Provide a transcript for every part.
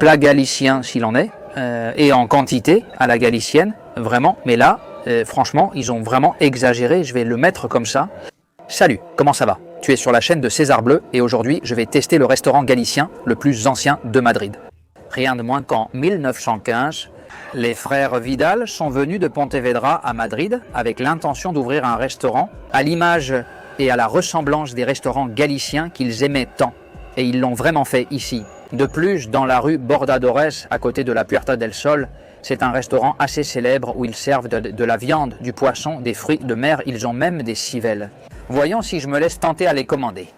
plat galicien s'il en est, et en quantité à la galicienne, vraiment. Mais là, franchement, ils ont vraiment exagéré. Je vais le mettre comme ça. Salut, comment ça va? Tu es sur la chaîne de César Bleu et aujourd'hui, je vais tester le restaurant galicien le plus ancien de Madrid. Rien de moins qu'en 1915, les frères Vidal sont venus de Pontevedra à Madrid avec l'intention d'ouvrir un restaurant à l'image et à la ressemblance des restaurants galiciens qu'ils aimaient tant. Et ils l'ont vraiment fait ici. De plus, dans la rue Bordadores, à côté de la Puerta del Sol, c'est un restaurant assez célèbre où ils servent de la viande, du poisson, des fruits de mer, ils ont même des civelles. Voyons si je me laisse tenter à les commander.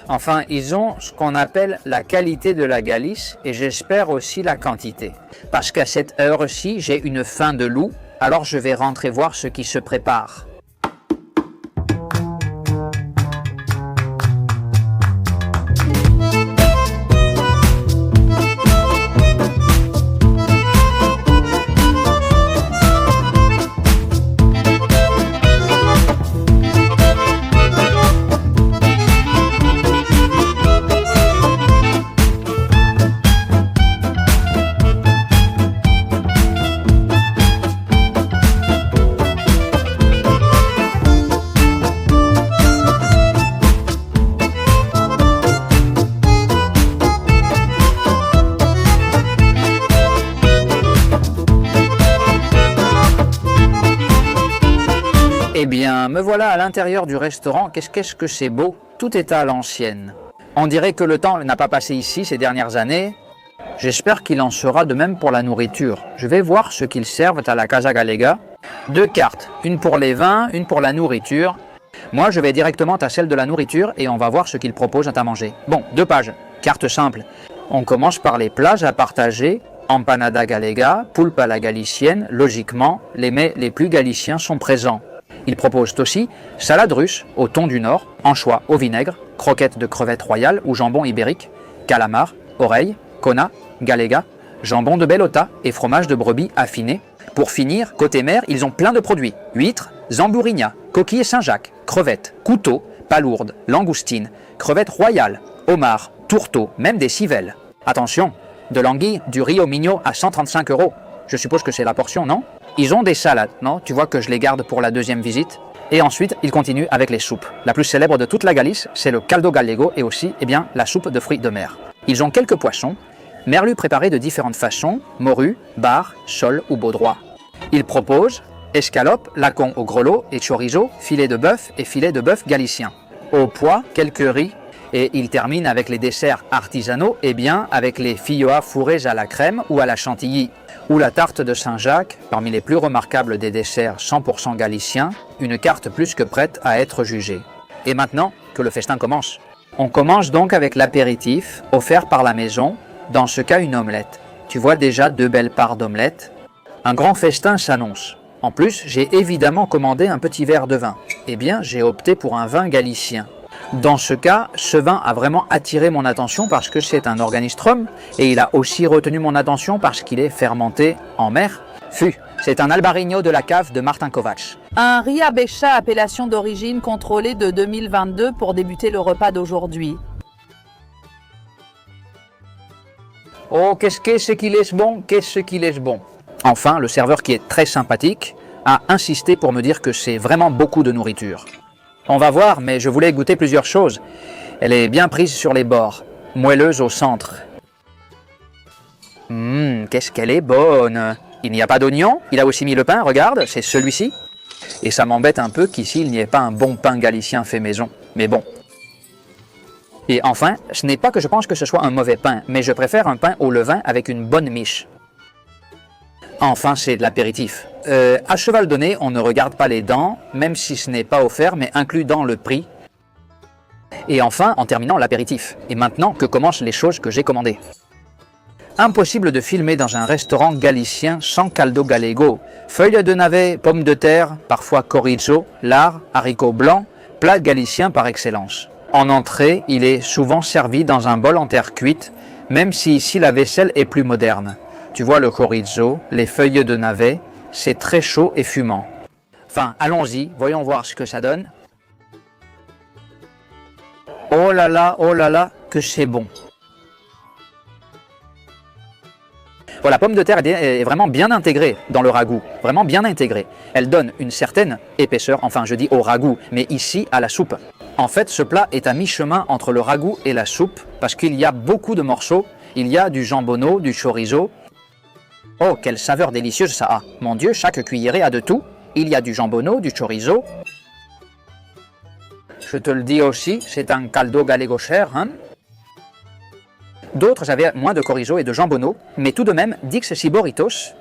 Enfin, ils ont ce qu'on appelle la qualité de la Galice et j'espère aussi la quantité. Parce qu'à cette heure-ci, j'ai une faim de loup, alors je vais rentrer voir ce qui se prépare. Eh bien, me voilà à l'intérieur du restaurant. Qu'est-ce que c'est beau. Tout est à l'ancienne. On dirait que le temps n'a pas passé ici ces dernières années. J'espère qu'il en sera de même pour la nourriture. Je vais voir ce qu'ils servent à la Casa Galega. 2 cartes, une pour les vins, une pour la nourriture. Moi, je vais directement à celle de la nourriture et on va voir ce qu'ils proposent à manger. Bon, 2 pages, carte simple. On commence par les plats à partager. Empanada galega, poulpe à la galicienne. Logiquement, les mets les plus galiciens sont présents. Ils proposent aussi salade russe au thon du Nord, anchois au vinaigre, croquettes de crevettes royales ou jambon ibérique, calamar, oreille, cona, galega, jambon de bellota et fromage de brebis affiné. Pour finir, côté mer, ils ont plein de produits. Huîtres, zambourigna, coquilles Saint-Jacques, crevettes, couteaux, palourdes, langoustines, crevettes royales, homards, tourteaux, même des civelles. Attention, de l'anguille du Rio Minho à 135 €. Je suppose que c'est la portion, non? Ils ont des salades, non? Tu vois que je les garde pour la deuxième visite. Et ensuite, ils continuent avec les soupes. La plus célèbre de toute la Galice, c'est le caldo gallego et aussi, la soupe de fruits de mer. Ils ont quelques poissons, merlus préparés de différentes façons, morue, bar, sole ou baudroie. Ils proposent escalope, lacon au grelot et chorizo, filet de bœuf et filet de bœuf galicien. Au pois, quelques riz. Et ils terminent avec les desserts artisanaux, avec les filloas fourrés à la crème ou à la chantilly, ou la tarte de Saint-Jacques, parmi les plus remarquables des desserts 100% galiciens, une carte plus que prête à être jugée. Et maintenant que le festin commence. On commence donc avec l'apéritif, offert par la maison, dans ce cas une omelette. Tu vois déjà 2 belles parts d'omelette. Un grand festin s'annonce. En plus, j'ai évidemment commandé un petit verre de vin. J'ai opté pour un vin galicien. Dans ce cas, ce vin a vraiment attiré mon attention parce que c'est un Organistrum et il a aussi retenu mon attention parce qu'il est fermenté en mer. C'est un Albarino de la cave de Martin Kovacs. Un Ribeixa, appellation d'origine contrôlée de 2022 pour débuter le repas d'aujourd'hui. Oh, qu'est-ce qu'il est bon, qu'est-ce qu'il est bon. Enfin, le serveur qui est très sympathique a insisté pour me dire que c'est vraiment beaucoup de nourriture. On va voir, mais je voulais goûter plusieurs choses. Elle est bien prise sur les bords, moelleuse au centre. Qu'est-ce qu'elle est bonne. Il n'y a pas d'oignon, il a aussi mis le pain, regarde, c'est celui-ci. Et ça m'embête un peu qu'ici, il n'y ait pas un bon pain galicien fait maison, mais bon. Et enfin, ce n'est pas que je pense que ce soit un mauvais pain, mais je préfère un pain au levain avec une bonne miche. Enfin, c'est de l'apéritif. À cheval donné, on ne regarde pas les dents, même si ce n'est pas offert, mais inclus dans le prix. Et enfin, en terminant l'apéritif. Et maintenant que commencent les choses que j'ai commandées. Impossible de filmer dans un restaurant galicien sans caldo gallego. Feuilles de navet, pommes de terre, parfois chorizo, lard, haricots blancs, plat galicien par excellence. En entrée, il est souvent servi dans un bol en terre cuite, même si ici la vaisselle est plus moderne. Tu vois le chorizo, les feuilles de navet, c'est très chaud et fumant. Enfin, allons-y, voyons voir ce que ça donne. Oh là là, que c'est bon. Bon, la pomme de terre est vraiment bien intégrée dans le ragoût, vraiment bien intégrée. Elle donne une certaine épaisseur, enfin je dis au ragoût, mais ici à la soupe. En fait, ce plat est à mi-chemin entre le ragoût et la soupe, parce qu'il y a beaucoup de morceaux. Il y a du jambonneau, du chorizo. Oh, quelle saveur délicieuse ça a! Mon Dieu, chaque cuillerée a de tout. Il y a du jambonneau, du chorizo. Je te le dis aussi, c'est un caldo gallego-cher, hein? D'autres avaient moins de chorizo et de jambonneau, mais tout de même, dix siboritos.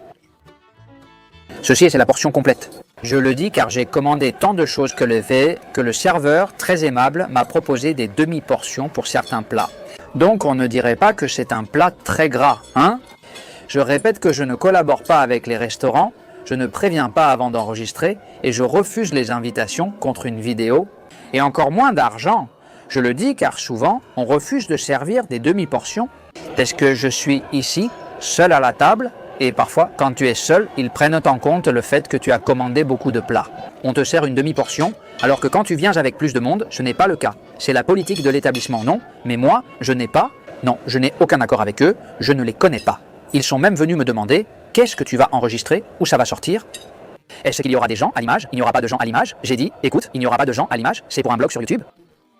Ceci, c'est la portion complète. Je le dis car j'ai commandé tant de choses que le serveur, très aimable, m'a proposé des demi-portions pour certains plats. Donc on ne dirait pas que c'est un plat très gras, hein? Je répète que je ne collabore pas avec les restaurants, je ne préviens pas avant d'enregistrer et je refuse les invitations contre une vidéo, et encore moins d'argent. Je le dis car souvent, on refuse de servir des demi-portions parce que je suis ici, seul à la table, et parfois, quand tu es seul, ils prennent en compte le fait que tu as commandé beaucoup de plats. On te sert une demi-portion, alors que quand tu viens avec plus de monde, ce n'est pas le cas. C'est la politique de l'établissement, non, mais moi, je n'ai aucun accord avec eux, je ne les connais pas. Ils sont même venus me demander, qu'est-ce que tu vas enregistrer, où ça va sortir? Est-ce qu'il y aura des gens à l'image? Il n'y aura pas de gens à l'image. J'ai dit, écoute, il n'y aura pas de gens à l'image, c'est pour un blog sur YouTube.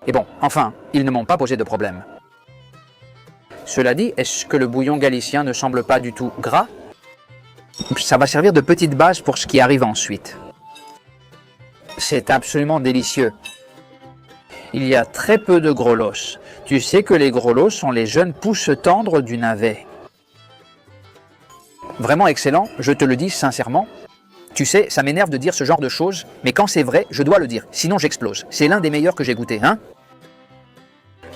Et bon, enfin, ils ne m'ont pas posé de problème. Cela dit, est-ce que le bouillon galicien ne semble pas du tout gras? Ça va servir de petite base pour ce qui arrive ensuite. C'est absolument délicieux. Il y a très peu de grelots. Tu sais que les grelots sont les jeunes pousses tendres du navet. Vraiment excellent, je te le dis sincèrement. Tu sais, ça m'énerve de dire ce genre de choses, mais quand c'est vrai, je dois le dire, sinon j'explose. C'est l'un des meilleurs que j'ai goûté, hein?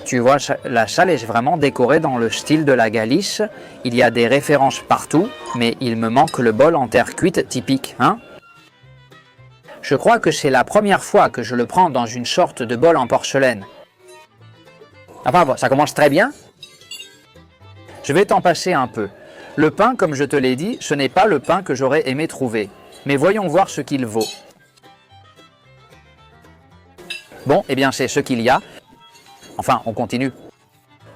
Tu vois, la salle est vraiment décorée dans le style de la Galice. Il y a des références partout, mais il me manque le bol en terre cuite typique, hein? Je crois que c'est la première fois que je le prends dans une sorte de bol en porcelaine. Enfin, ça commence très bien. Je vais t'en passer un peu. Le pain, comme je te l'ai dit, ce n'est pas le pain que j'aurais aimé trouver. Mais voyons voir ce qu'il vaut. Bon, eh bien c'est ce qu'il y a. Enfin, on continue.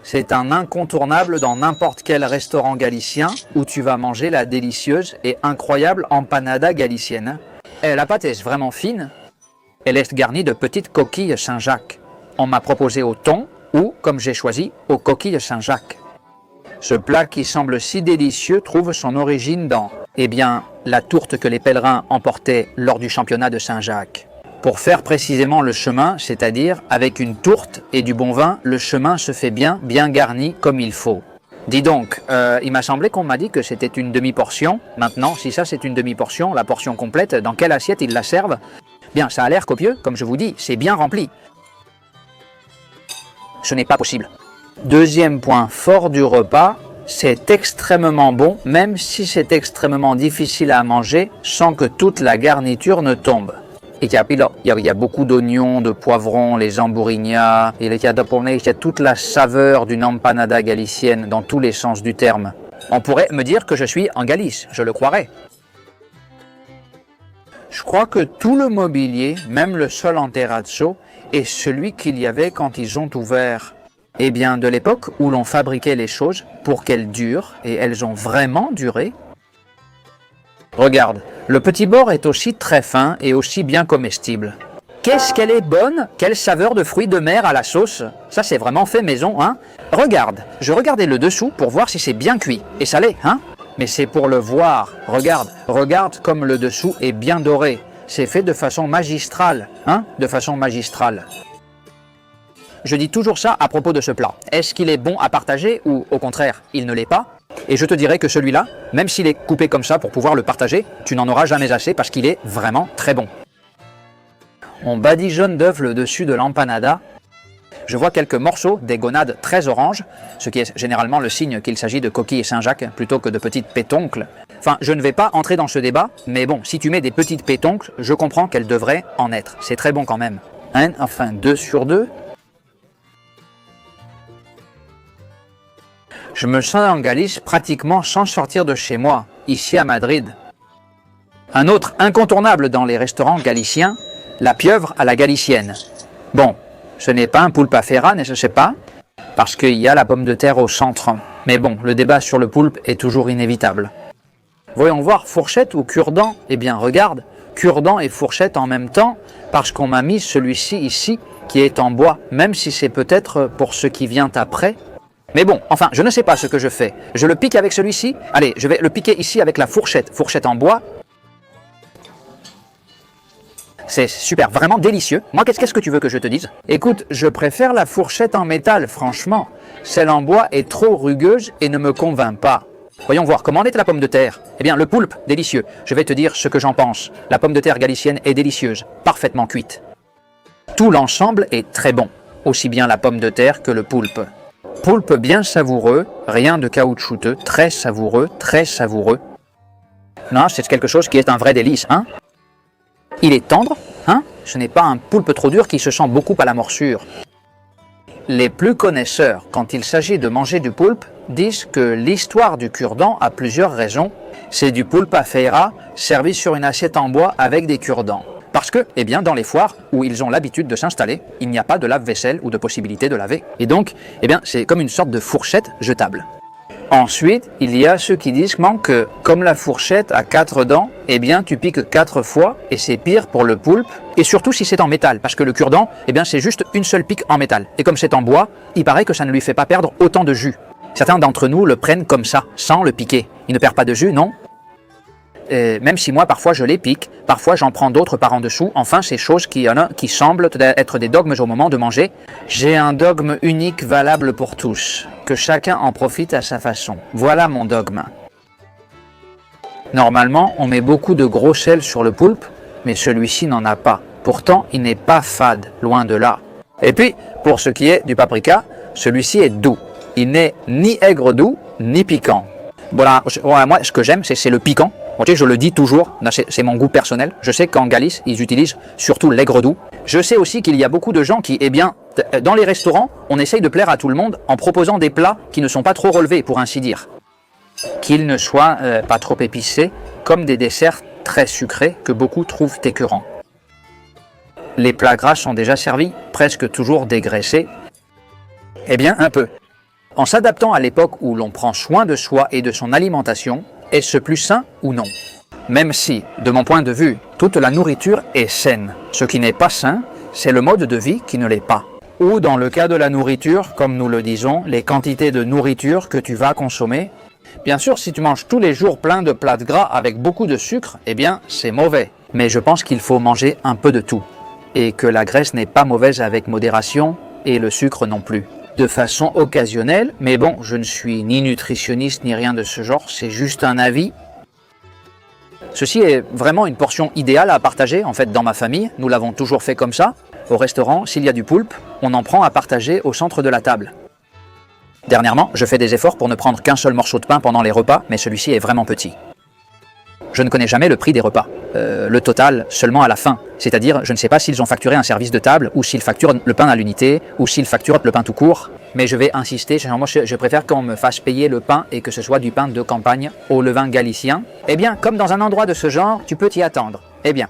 C'est un incontournable dans n'importe quel restaurant galicien où tu vas manger la délicieuse et incroyable empanada galicienne. Et la pâte est vraiment fine. Elle est garnie de petites coquilles Saint-Jacques. On m'a proposé au thon ou, comme j'ai choisi, aux coquilles Saint-Jacques. Ce plat qui semble si délicieux trouve son origine dans, eh bien, la tourte que les pèlerins emportaient lors du championnat de Saint-Jacques. Pour faire précisément le chemin, c'est-à-dire avec une tourte et du bon vin, le chemin se fait bien garni comme il faut. Dis donc, il m'a semblé qu'on m'a dit que c'était une demi-portion. Maintenant, si ça c'est une demi-portion, la portion complète, dans quelle assiette ils la servent? Bien, ça a l'air copieux, comme je vous dis, c'est bien rempli. Ce n'est pas possible. Deuxième point fort du repas, c'est extrêmement bon, même si c'est extrêmement difficile à manger sans que toute la garniture ne tombe. Il y a beaucoup d'oignons, de poivrons, les embourignats, il y a toute la saveur d'une empanada galicienne dans tous les sens du terme. On pourrait me dire que je suis en Galice, je le croirais. Je crois que tout le mobilier, même le sol en terrazzo, est celui qu'il y avait quand ils ont ouvert. Eh bien, de l'époque où l'on fabriquait les choses pour qu'elles durent, et elles ont vraiment duré. Regarde, le petit bord est aussi très fin et aussi bien comestible. Qu'est-ce qu'elle est bonne! Quelle saveur de fruits de mer à la sauce! Ça, c'est vraiment fait maison, hein? Regarde, je regardais le dessous pour voir si c'est bien cuit. Et ça l'est, hein? Mais c'est pour le voir. Regarde comme le dessous est bien doré. C'est fait de façon magistrale, hein? De façon magistrale. Je dis toujours ça à propos de ce plat. Est-ce qu'il est bon à partager ou au contraire, il ne l'est pas? Et je te dirais que celui-là, même s'il est coupé comme ça pour pouvoir le partager, tu n'en auras jamais assez parce qu'il est vraiment très bon. On badigeonne d'œufs le dessus de l'empanada. Je vois quelques morceaux des gonades très oranges, ce qui est généralement le signe qu'il s'agit de coquilles Saint-Jacques plutôt que de petites pétoncles. Enfin, je ne vais pas entrer dans ce débat, mais bon, si tu mets des petites pétoncles, je comprends qu'elles devraient en être. C'est très bon quand même. Hein? Enfin, 2 sur 2. Je me sens en Galice pratiquement sans sortir de chez moi, ici à Madrid. Un autre incontournable dans les restaurants galiciens, la pieuvre à la galicienne. Bon, ce n'est pas un pulpa ferra, ne sais pas, parce qu'il y a la pomme de terre au centre. Mais bon, le débat sur le poulpe est toujours inévitable. Voyons voir, fourchette ou cure-dent? Eh bien, regarde, cure-dent et fourchette en même temps, parce qu'on m'a mis celui-ci ici, qui est en bois, même si c'est peut-être pour ce qui vient après. Mais bon, enfin, je ne sais pas ce que je fais. Je le pique avec celui-ci. Allez, je vais le piquer ici avec la fourchette. Fourchette en bois. C'est super, vraiment délicieux. Moi, qu'est-ce que tu veux que je te dise? Écoute, je préfère la fourchette en métal, franchement. Celle en bois est trop rugueuse et ne me convainc pas. Voyons voir, comment en est la pomme de terre? Eh bien, le poulpe, délicieux. Je vais te dire ce que j'en pense. La pomme de terre galicienne est délicieuse, parfaitement cuite. Tout l'ensemble est très bon, aussi bien la pomme de terre que le poulpe. Poulpe bien savoureux, rien de caoutchouteux, très savoureux, très savoureux. Non, c'est quelque chose qui est un vrai délice, hein? Il est tendre, hein? Ce n'est pas un poulpe trop dur qui se sent beaucoup à la morsure. Les plus connaisseurs, quand il s'agit de manger du poulpe, disent que l'histoire du cure-dent a plusieurs raisons. C'est du poulpe à feira servi sur une assiette en bois avec des cure-dents. Parce que, eh bien, dans les foires où ils ont l'habitude de s'installer, il n'y a pas de lave-vaisselle ou de possibilité de laver. Et donc, eh bien, c'est comme une sorte de fourchette jetable. Ensuite, il y a ceux qui disent que, comme la fourchette a 4 dents, eh bien, tu piques 4 fois et c'est pire pour le poulpe. Et surtout si c'est en métal, parce que le cure-dent, eh bien, c'est juste une seule pique en métal. Et comme c'est en bois, il paraît que ça ne lui fait pas perdre autant de jus. Certains d'entre nous le prennent comme ça, sans le piquer. Il ne perd pas de jus, non? Même si moi, parfois, je les pique, parfois, j'en prends d'autres par en dessous. Enfin, c'est choses qui semblent être des dogmes au moment de manger. J'ai un dogme unique valable pour tous, que chacun en profite à sa façon. Voilà mon dogme. Normalement, on met beaucoup de gros sel sur le poulpe, mais celui-ci n'en a pas. Pourtant, il n'est pas fade, loin de là. Et puis, pour ce qui est du paprika, celui-ci est doux. Il n'est ni aigre doux, ni piquant. Voilà, moi, ce que j'aime, c'est le piquant. Ok, je le dis toujours, c'est mon goût personnel. Je sais qu'en Galice, ils utilisent surtout l'aigre doux. Je sais aussi qu'il y a beaucoup de gens qui, eh bien, dans les restaurants, on essaye de plaire à tout le monde en proposant des plats qui ne sont pas trop relevés, pour ainsi dire. Qu'ils ne soient pas trop épicés, comme des desserts très sucrés que beaucoup trouvent écœurants. Les plats gras sont déjà servis, presque toujours dégraissés. Eh bien, un peu. En s'adaptant à l'époque où l'on prend soin de soi et de son alimentation, est-ce plus sain ou non? Même si, de mon point de vue, toute la nourriture est saine. Ce qui n'est pas sain, c'est le mode de vie qui ne l'est pas. Ou dans le cas de la nourriture, comme nous le disons, les quantités de nourriture que tu vas consommer. Bien sûr, si tu manges tous les jours plein de plats gras avec beaucoup de sucre, eh bien, c'est mauvais. Mais je pense qu'il faut manger un peu de tout. Et que la graisse n'est pas mauvaise avec modération, et le sucre non plus. De façon occasionnelle, mais bon, je ne suis ni nutritionniste ni rien de ce genre, c'est juste un avis. Ceci est vraiment une portion idéale à partager, en fait, dans ma famille. Nous l'avons toujours fait comme ça. Au restaurant, s'il y a du poulpe, on en prend à partager au centre de la table. Dernièrement, je fais des efforts pour ne prendre qu'un seul morceau de pain pendant les repas, mais celui-ci est vraiment petit. Je ne connais jamais le prix des repas, le total seulement à la fin. C'est-à-dire, je ne sais pas s'ils ont facturé un service de table, ou s'ils facturent le pain à l'unité, ou s'ils facturent le pain tout court. Mais je vais insister, moi je préfère qu'on me fasse payer le pain et que ce soit du pain de campagne au levain galicien. Eh bien, comme dans un endroit de ce genre, tu peux t'y attendre. Eh bien.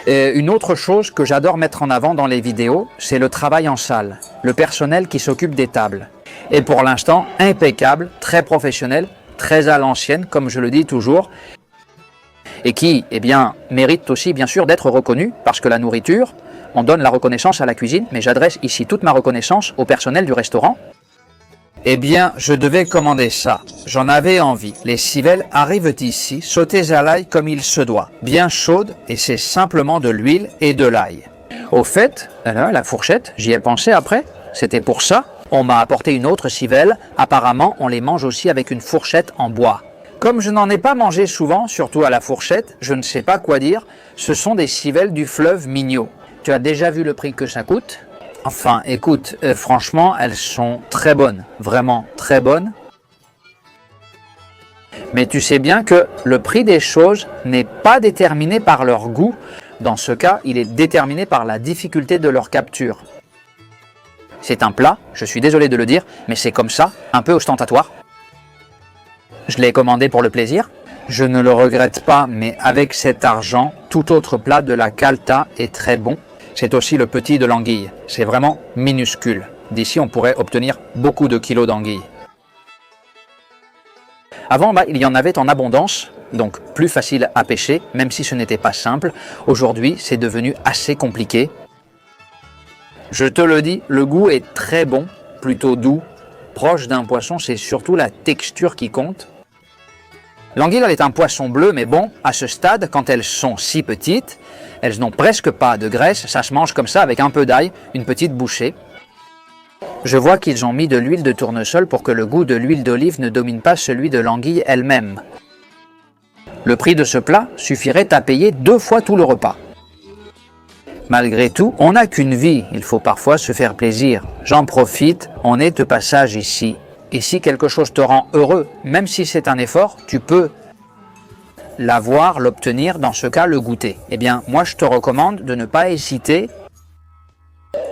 Une autre chose que j'adore mettre en avant dans les vidéos, c'est le travail en salle, le personnel qui s'occupe des tables. Et pour l'instant, impeccable, très professionnel, très à l'ancienne, comme je le dis toujours, et qui, eh bien, mérite aussi, bien sûr, d'être reconnu, parce que la nourriture, on donne la reconnaissance à la cuisine, mais j'adresse ici toute ma reconnaissance au personnel du restaurant. Eh bien, je devais commander ça. J'en avais envie. Les civelles arrivent ici, sautées à l'ail comme il se doit, bien chaudes, et c'est simplement de l'huile et de l'ail. Au fait, la fourchette, j'y ai pensé après, c'était pour ça. On m'a apporté une autre civelle, apparemment on les mange aussi avec une fourchette en bois. Comme je n'en ai pas mangé souvent, surtout à la fourchette, je ne sais pas quoi dire, ce sont des civelles du fleuve Mignot. Tu as déjà vu le prix que ça coûte? Enfin, écoute, franchement, elles sont très bonnes, vraiment très bonnes. Mais tu sais bien que le prix des choses n'est pas déterminé par leur goût. Dans ce cas, il est déterminé par la difficulté de leur capture. C'est un plat, je suis désolé de le dire, mais c'est comme ça, un peu ostentatoire. Je l'ai commandé pour le plaisir. Je ne le regrette pas, mais avec cet argent, tout autre plat de la Calta est très bon. C'est aussi le petit de l'anguille. C'est vraiment minuscule. D'ici, on pourrait obtenir beaucoup de kilos d'anguilles. Avant, il y en avait en abondance, donc plus facile à pêcher, même si ce n'était pas simple. Aujourd'hui, c'est devenu assez compliqué. Je te le dis, le goût est très bon, plutôt doux, proche d'un poisson, c'est surtout la texture qui compte. L'anguille, elle est un poisson bleu, mais bon, à ce stade, quand elles sont si petites, elles n'ont presque pas de graisse, ça se mange comme ça avec un peu d'ail, une petite bouchée. Je vois qu'ils ont mis de l'huile de tournesol pour que le goût de l'huile d'olive ne domine pas celui de l'anguille elle-même. Le prix de ce plat suffirait à payer 2 fois tout le repas. Malgré tout, on n'a qu'une vie, il faut parfois se faire plaisir. J'en profite, on est de passage ici. Et si quelque chose te rend heureux, même si c'est un effort, tu peux l'avoir, l'obtenir, dans ce cas le goûter. Eh bien, moi je te recommande de ne pas hésiter.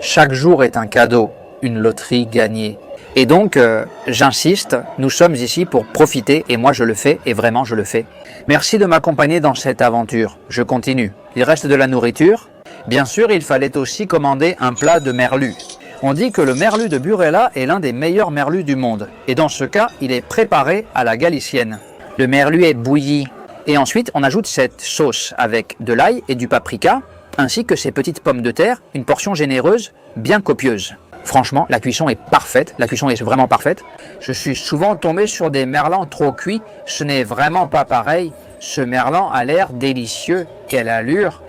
Chaque jour est un cadeau, une loterie gagnée. Et donc, j'insiste, nous sommes ici pour profiter, et moi je le fais, et vraiment je le fais. Merci de m'accompagner dans cette aventure. Je continue. Il reste de la nourriture. Bien sûr, il fallait aussi commander un plat de merlu. On dit que le merlu de Burela est l'un des meilleurs merlus du monde. Et dans ce cas, il est préparé à la galicienne. Le merlu est bouilli. Et ensuite, on ajoute cette sauce avec de l'ail et du paprika, ainsi que ces petites pommes de terre, une portion généreuse, bien copieuse. Franchement, la cuisson est parfaite, la cuisson est vraiment parfaite. Je suis souvent tombé sur des merlans trop cuits, ce n'est vraiment pas pareil. Ce merlan a l'air délicieux, quelle allure!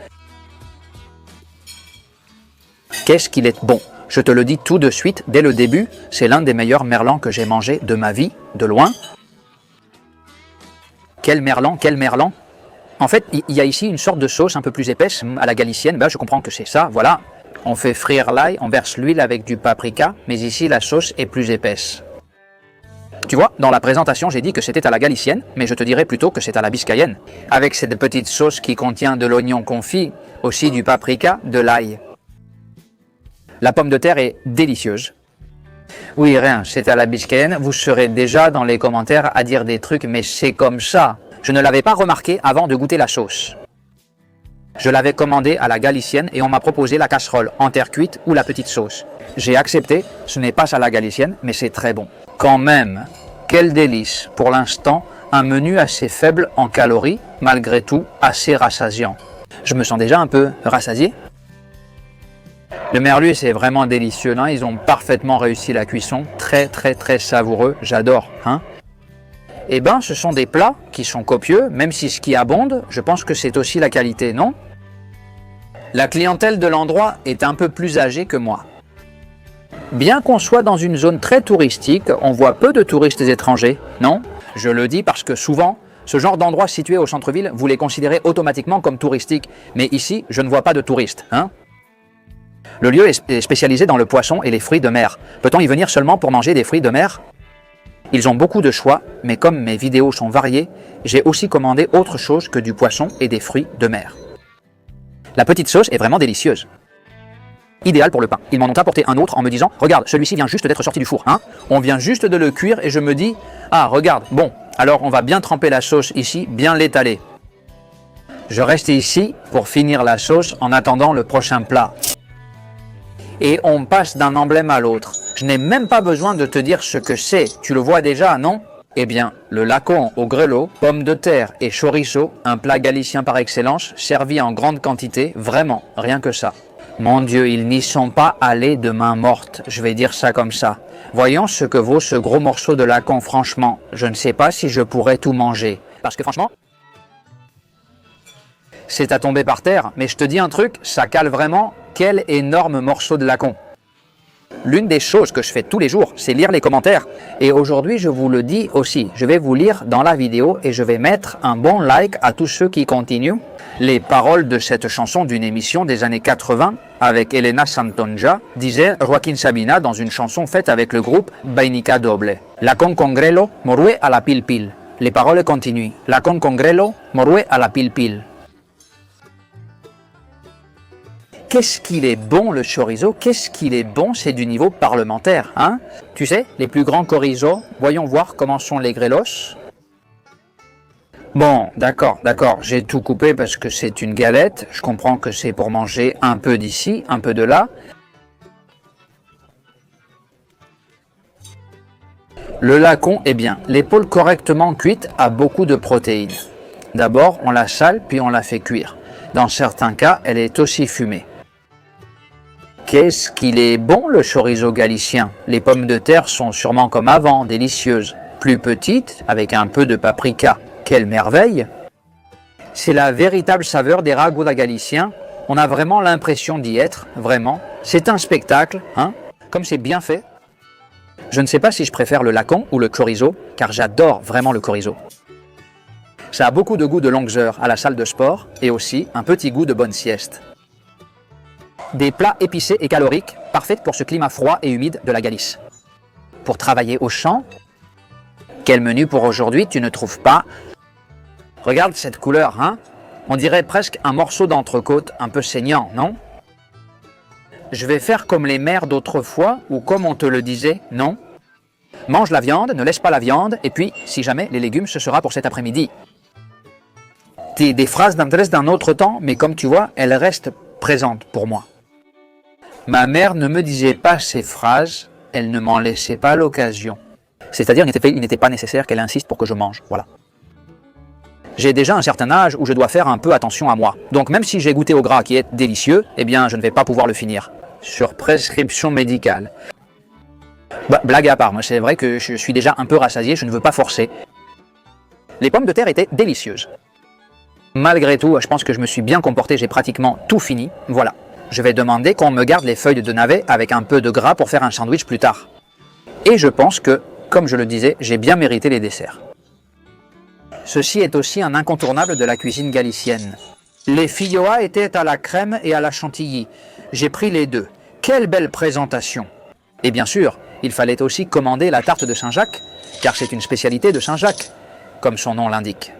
Qu'est-ce qu'il est bon! Je te le dis tout de suite, dès le début, c'est l'un des meilleurs merlans que j'ai mangé de ma vie, de loin. Quel merlan, quel merlan! En fait, il y a ici une sorte de sauce un peu plus épaisse à la galicienne, je comprends que c'est ça, voilà. On fait frire l'ail, on verse l'huile avec du paprika, mais ici la sauce est plus épaisse. Tu vois, dans la présentation, j'ai dit que c'était à la galicienne, mais je te dirais plutôt que c'est à la biscayenne. Avec cette petite sauce qui contient de l'oignon confit, aussi du paprika, de l'ail. La pomme de terre est délicieuse. Oui, rien, c'est à la biscayenne. Vous serez déjà dans les commentaires à dire des trucs, mais c'est comme ça. Je ne l'avais pas remarqué avant de goûter la sauce. Je l'avais commandé à la galicienne et on m'a proposé la casserole en terre cuite ou la petite sauce. J'ai accepté, ce n'est pas à la galicienne, mais c'est très bon. Quand même, quel délice. Pour l'instant, un menu assez faible en calories, malgré tout assez rassasiant. Je me sens déjà un peu rassasié. Le merlu, c'est vraiment délicieux, hein. Ils ont parfaitement réussi la cuisson, très savoureux, j'adore. Hein. Eh bien, ce sont des plats qui sont copieux, même si ce qui abonde, je pense que c'est aussi la qualité, non? La clientèle de l'endroit est un peu plus âgée que moi. Bien qu'on soit dans une zone très touristique, on voit peu de touristes étrangers, non? Je le dis parce que souvent, ce genre d'endroit situé au centre-ville, vous les considérez automatiquement comme touristiques. Mais ici, je ne vois pas de touristes, hein? Le lieu est spécialisé dans le poisson et les fruits de mer. Peut-on y venir seulement pour manger des fruits de mer? Ils ont beaucoup de choix, mais comme mes vidéos sont variées, j'ai aussi commandé autre chose que du poisson et des fruits de mer. La petite sauce est vraiment délicieuse. Idéal pour le pain. Ils m'en ont apporté un autre en me disant « Regarde, celui-ci vient juste d'être sorti du four. Hein. On vient juste de le cuire et je me dis « Ah, regarde, bon, alors on va bien tremper la sauce ici, bien l'étaler. » Je reste ici pour finir la sauce en attendant le prochain plat. Et on passe d'un emblème à l'autre. Je n'ai même pas besoin de te dire ce que c'est. Tu le vois déjà, non? Eh bien, le lacon au grelot, pommes de terre et chorizo, un plat galicien par excellence, servi en grande quantité, vraiment, rien que ça. Mon Dieu, ils n'y sont pas allés de main morte, je vais dire ça comme ça. Voyons ce que vaut ce gros morceau de lacon, franchement. Je ne sais pas si je pourrais tout manger. Parce que franchement, c'est à tomber par terre. Mais je te dis un truc, ça cale vraiment. Quel énorme morceau de lacon. L'une des choses que je fais tous les jours, c'est lire les commentaires. Et aujourd'hui, je vous le dis aussi, je vais vous lire dans la vidéo et je vais mettre un bon like à tous ceux qui continuent. Les paroles de cette chanson d'une émission des années 80 avec Elena Santonja disaient Joaquín Sabina dans une chanson faite avec le groupe Vainica Doble. Lacon con grelo, morue a la pil pil. Les paroles continuent. Lacon con grelo, morue a la pil pil. Qu'est-ce qu'il est bon le chorizo, qu'est-ce qu'il est bon, c'est du niveau parlementaire, hein? Tu sais, les plus grands chorizo, voyons voir comment sont les grelos. Bon, d'accord, j'ai tout coupé parce que c'est une galette, je comprends que c'est pour manger un peu d'ici, un peu de là. Le lacon, eh bien, l'épaule correctement cuite a beaucoup de protéines. D'abord, on la sale, puis on la fait cuire. Dans certains cas, elle est aussi fumée. Qu'est-ce qu'il est bon le chorizo galicien? Les pommes de terre sont sûrement comme avant, délicieuses. Plus petites, avec un peu de paprika. Quelle merveille! C'est la véritable saveur des ragoûts galiciens. On a vraiment l'impression d'y être, vraiment. C'est un spectacle, hein? Comme c'est bien fait. Je ne sais pas si je préfère le lacon ou le chorizo, car j'adore vraiment le chorizo. Ça a beaucoup de goût de longues heures à la salle de sport et aussi un petit goût de bonne sieste. Des plats épicés et caloriques, parfaits pour ce climat froid et humide de la Galice. Pour travailler au champ, quel menu pour aujourd'hui tu ne trouves pas? Regarde cette couleur, hein? On dirait presque un morceau d'entrecôte un peu saignant, non? Je vais faire comme les mères d'autrefois, ou comme on te le disait, non? Mange la viande, ne laisse pas la viande, et puis, si jamais, les légumes, ce sera pour cet après-midi. Des phrases d'adresse d'un autre temps, mais comme tu vois, elles restent présentes pour moi. Ma mère ne me disait pas ces phrases, elle ne m'en laissait pas l'occasion. C'est-à-dire, il n'était pas nécessaire qu'elle insiste pour que je mange, voilà. J'ai déjà un certain âge où je dois faire un peu attention à moi. Donc même si j'ai goûté au gras qui est délicieux, eh bien je ne vais pas pouvoir le finir. Sur prescription médicale. Bah, blague à part, moi c'est vrai que je suis déjà un peu rassasié, je ne veux pas forcer. Les pommes de terre étaient délicieuses. Malgré tout, je pense que je me suis bien comporté, j'ai pratiquement tout fini. Voilà. Je vais demander qu'on me garde les feuilles de navet avec un peu de gras pour faire un sandwich plus tard. Et je pense que, comme je le disais, j'ai bien mérité les desserts. Ceci est aussi un incontournable de la cuisine galicienne. Les filloas étaient à la crème et à la chantilly. J'ai pris les deux. Quelle belle présentation! Et bien sûr, il fallait aussi commander la tarte de Saint-Jacques, car c'est une spécialité de Saint-Jacques, comme son nom l'indique.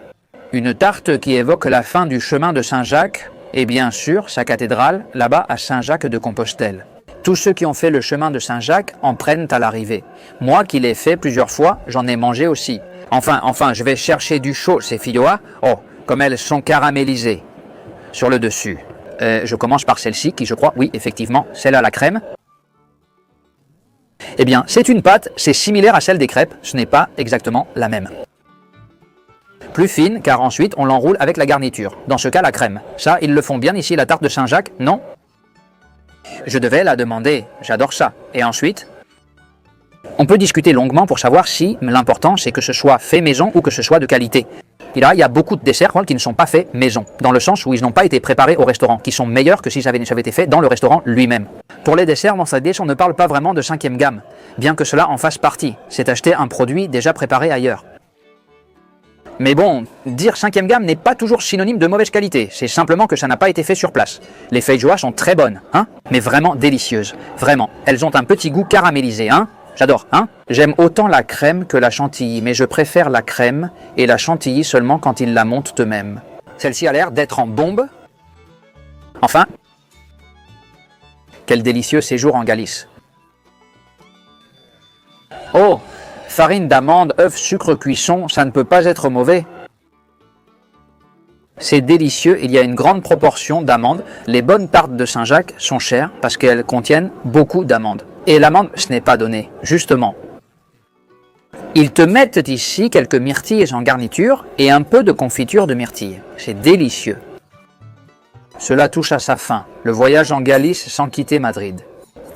Une tarte qui évoque la fin du chemin de Saint-Jacques et bien sûr sa cathédrale, là-bas à Saint-Jacques-de-Compostelle. Tous ceux qui ont fait le chemin de Saint-Jacques en prennent à l'arrivée. Moi qui l'ai fait plusieurs fois, j'en ai mangé aussi. Enfin, je vais chercher du chaud, ces filloas. Oh, comme elles sont caramélisées sur le dessus. Je commence par celle-ci, qui je crois, oui, effectivement, celle à la crème. Eh bien, c'est une pâte, c'est similaire à celle des crêpes, ce n'est pas exactement la même. Plus fine, car ensuite, on l'enroule avec la garniture. Dans ce cas, la crème. Ça, ils le font bien ici, la tarte de Saint-Jacques, non? Je devais la demander, j'adore ça. Et ensuite, on peut discuter longuement pour savoir si l'important c'est que ce soit fait maison ou que ce soit de qualité. Et là, il y a beaucoup de desserts qui ne sont pas faits maison, dans le sens où ils n'ont pas été préparés au restaurant, qui sont meilleurs que si ça avait été fait dans le restaurant lui-même. Pour les desserts, dans cette dish, on ne parle pas vraiment de 5e gamme, bien que cela en fasse partie. C'est acheter un produit déjà préparé ailleurs. Mais bon, dire 5e gamme n'est pas toujours synonyme de mauvaise qualité, c'est simplement que ça n'a pas été fait sur place. Les feijoas sont très bonnes, hein, mais vraiment délicieuses, vraiment. Elles ont un petit goût caramélisé, hein. J'adore, hein? J'aime autant la crème que la chantilly, mais je préfère la crème et la chantilly seulement quand ils la montent eux-mêmes. Celle-ci a l'air d'être en bombe. Enfin, quel délicieux séjour en Galice. Oh, farine d'amande, œufs, sucre, cuisson, ça ne peut pas être mauvais. C'est délicieux, il y a une grande proportion d'amandes. Les bonnes tartes de Saint-Jacques sont chères parce qu'elles contiennent beaucoup d'amandes. Et l'amande, ce n'est pas donné, justement. Ils te mettent ici quelques myrtilles en garniture et un peu de confiture de myrtille. C'est délicieux. Cela touche à sa fin, le voyage en Galice sans quitter Madrid.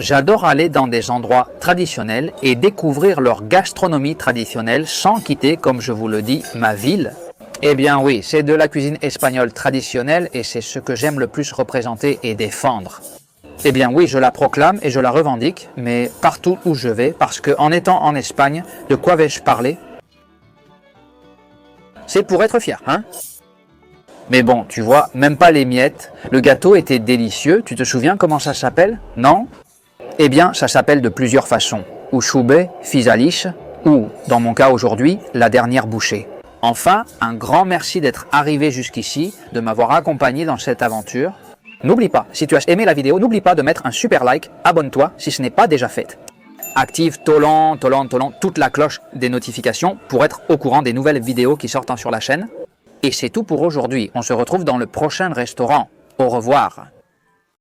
J'adore aller dans des endroits traditionnels et découvrir leur gastronomie traditionnelle sans quitter, comme je vous le dis, ma ville. Eh bien oui, c'est de la cuisine espagnole traditionnelle et c'est ce que j'aime le plus représenter et défendre. Eh bien oui, je la proclame et je la revendique, mais partout où je vais, parce qu'en étant en Espagne, de quoi vais-je parler? C'est pour être fier, hein? Mais bon, tu vois, même pas les miettes. Le gâteau était délicieux, tu te souviens comment ça s'appelle? Non? Eh bien, ça s'appelle de plusieurs façons. Ou choubé, fisaliche, ou, dans mon cas aujourd'hui, la dernière bouchée. Enfin, un grand merci d'être arrivé jusqu'ici, de m'avoir accompagné dans cette aventure. N'oublie pas, si tu as aimé la vidéo, n'oublie pas de mettre un super like, abonne-toi si ce n'est pas déjà fait. Active toute la cloche des notifications pour être au courant des nouvelles vidéos qui sortent sur la chaîne. Et c'est tout pour aujourd'hui, on se retrouve dans le prochain restaurant. Au revoir.